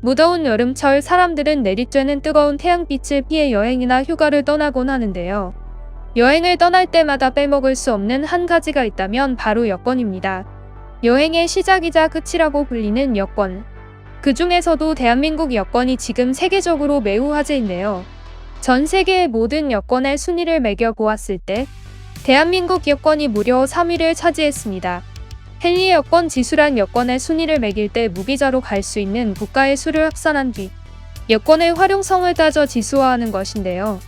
무더운 여름철 사람들은 내리쬐는 뜨거운 태양빛을 피해 여행이나 휴가를 떠나곤 하는데요. 여행을 떠날 때마다 빼먹을 수 없는 한 가지가 있다면 바로 여권입니다. 여행의 시작이자 끝이라고 불리는 여권. 그 중에서도 대한민국 여권이 지금 세계적으로 매우 화제인데요. 전 세계의 모든 여권의 순위를 매겨 보았을 때 대한민국 여권이 무려 3위를 차지했습니다. 헨리 여권 지수란 여권의 순위를 매길 때 무비자로 갈 수 있는 국가의 수를 합산한 뒤 여권의 활용성을 따져 지수화하는 것인데요.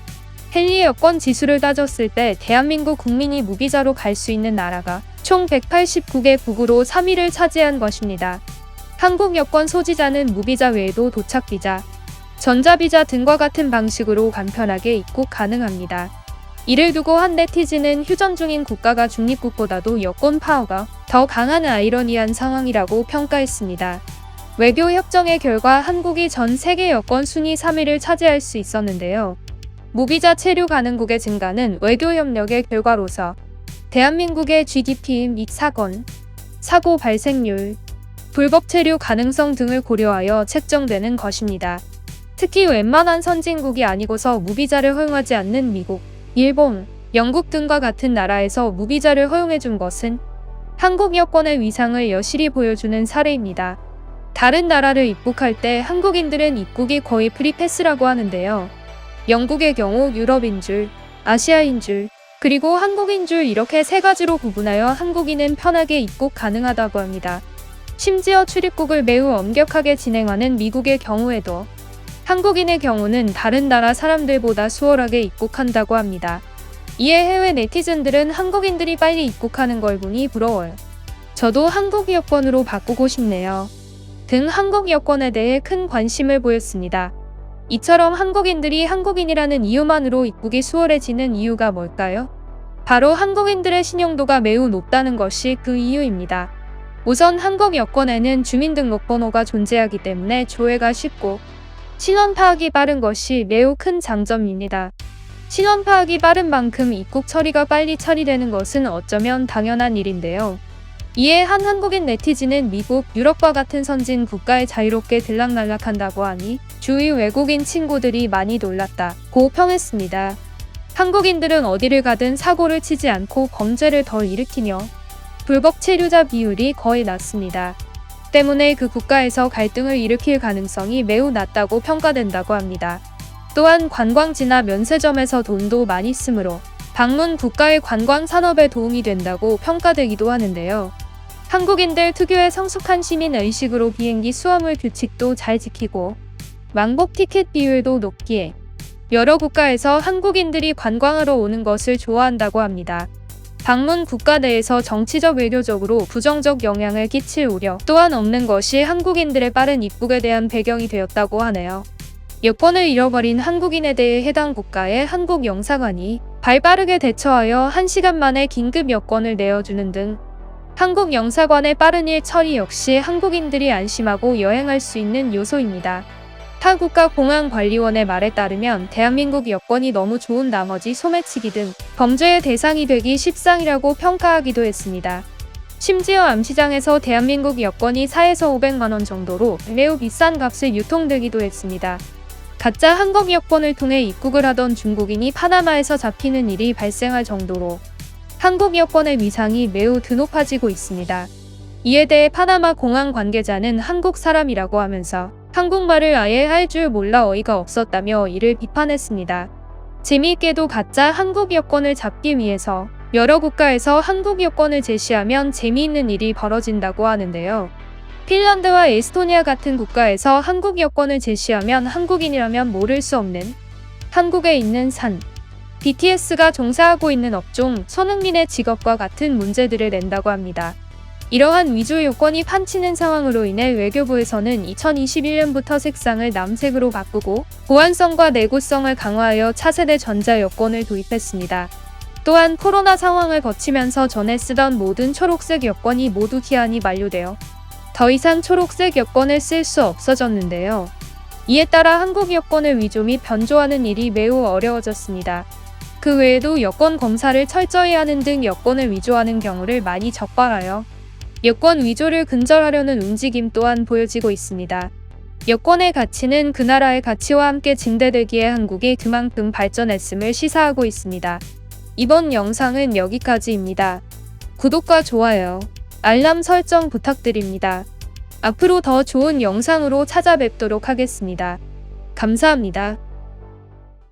헨리 여권 지수를 따졌을 때 대한민국 국민이 무비자로 갈 수 있는 나라가 총 189개국으로 3위를 차지한 것입니다. 한국 여권 소지자는 무비자 외에도 도착비자, 전자비자 등과 같은 방식으로 간편하게 입국 가능합니다. 이를 두고 한 네티즌은 휴전 중인 국가가 중립국보다도 여권 파워가 더 강한 아이러니한 상황이라고 평가했습니다. 외교 협정의 결과 한국이 전 세계 여권 순위 3위를 차지할 수 있었는데요. 무비자 체류 가능국의 증가는 외교 협력의 결과로서 대한민국의 GDP 및 사고 발생률, 불법 체류 가능성 등을 고려하여 책정되는 것입니다. 특히 웬만한 선진국이 아니고서 무비자를 허용하지 않는 미국, 일본, 영국 등과 같은 나라에서 무비자를 허용해준 것은 한국 여권의 위상을 여실히 보여주는 사례입니다. 다른 나라를 입국할 때 한국인들은 입국이 거의 프리패스라고 하는데요. 영국의 경우 유럽인 줄, 아시아인 줄, 그리고 한국인 줄 이렇게 세 가지로 구분하여 한국인은 편하게 입국 가능하다고 합니다. 심지어 출입국을 매우 엄격하게 진행하는 미국의 경우에도 한국인의 경우는 다른 나라 사람들보다 수월하게 입국한다고 합니다. 이에 해외 네티즌들은 한국인들이 빨리 입국하는 걸 보니 부러워요. 저도 한국 여권으로 바꾸고 싶네요. 등 한국 여권에 대해 큰 관심을 보였습니다. 이처럼 한국인들이 한국인이라는 이유만으로 입국이 수월해지는 이유가 뭘까요? 바로 한국인들의 신용도가 매우 높다는 것이 그 이유입니다. 우선 한국 여권에는 주민등록번호가 존재하기 때문에 조회가 쉽고 신원 파악이 빠른 것이 매우 큰 장점입니다. 신원 파악이 빠른 만큼 입국 처리가 빨리 처리되는 것은 어쩌면 당연한 일인데요. 이에 한 한국인 네티즌은 미국, 유럽과 같은 선진 국가에 자유롭게 들락날락한다고 하니 주위 외국인 친구들이 많이 놀랐다고 평했습니다. 한국인들은 어디를 가든 사고를 치지 않고 범죄를 덜 일으키며 불법 체류자 비율이 거의 낮습니다. 때문에 그 국가에서 갈등을 일으킬 가능성이 매우 낮다고 평가된다고 합니다. 또한 관광지나 면세점에서 돈도 많이 쓰므로 방문 국가의 관광 산업에 도움이 된다고 평가되기도 하는데요. 한국인들 특유의 성숙한 시민 의식으로 비행기 수화물 규칙도 잘 지키고 왕복 티켓 비율도 높기에 여러 국가에서 한국인들이 관광하러 오는 것을 좋아한다고 합니다. 방문 국가 내에서 정치적 외교적으로 부정적 영향을 끼칠 우려 또한 없는 것이 한국인들의 빠른 입국에 대한 배경이 되었다고 하네요. 여권을 잃어버린 한국인에 대해 해당 국가의 한국 영사관이 발빠르게 대처하여 1시간 만에 긴급 여권을 내어주는 등 한국 영사관의 빠른 일 처리 역시 한국인들이 안심하고 여행할 수 있는 요소입니다. 타 국가 공항관리원의 말에 따르면 대한민국 여권이 너무 좋은 나머지 소매치기 등 범죄의 대상이 되기 십상이라고 평가하기도 했습니다. 심지어 암시장에서 대한민국 여권이 4에서 500만 원 정도로 매우 비싼 값을 유통되기도 했습니다. 가짜 한국 여권을 통해 입국을 하던 중국인이 파나마에서 잡히는 일이 발생할 정도로 한국 여권의 위상이 매우 드높아지고 있습니다. 이에 대해 파나마 공항 관계자는 한국 사람이라고 하면서 한국말을 아예 할 줄 몰라 어이가 없었다며 이를 비판했습니다. 재미있게도 가짜 한국 여권을 잡기 위해서 여러 국가에서 한국 여권을 제시하면 재미있는 일이 벌어진다고 하는데요. 핀란드와 에스토니아 같은 국가에서 한국 여권을 제시하면 한국인이라면 모를 수 없는 한국에 있는 산, BTS가 종사하고 있는 업종, 손흥민의 직업과 같은 문제들을 낸다고 합니다. 이러한 위조 요건이 판치는 상황으로 인해 외교부에서는 2021년부터 색상을 남색으로 바꾸고 보안성과 내구성을 강화하여 차세대 전자 여권을 도입했습니다. 또한 코로나 상황을 거치면서 전에 쓰던 모든 초록색 여권이 모두 기한이 만료되어 더 이상 초록색 여권을 쓸 수 없어졌는데요. 이에 따라 한국 여권을 위조 및 변조하는 일이 매우 어려워졌습니다. 그 외에도 여권 검사를 철저히 하는 등 여권을 위조하는 경우를 많이 적발하여 여권 위조를 근절하려는 움직임 또한 보여지고 있습니다. 여권의 가치는 그 나라의 가치와 함께 증대되기에 한국이 그만큼 발전했음을 시사하고 있습니다. 이번 영상은 여기까지입니다. 구독과 좋아요, 알람 설정 부탁드립니다. 앞으로 더 좋은 영상으로 찾아뵙도록 하겠습니다. 감사합니다.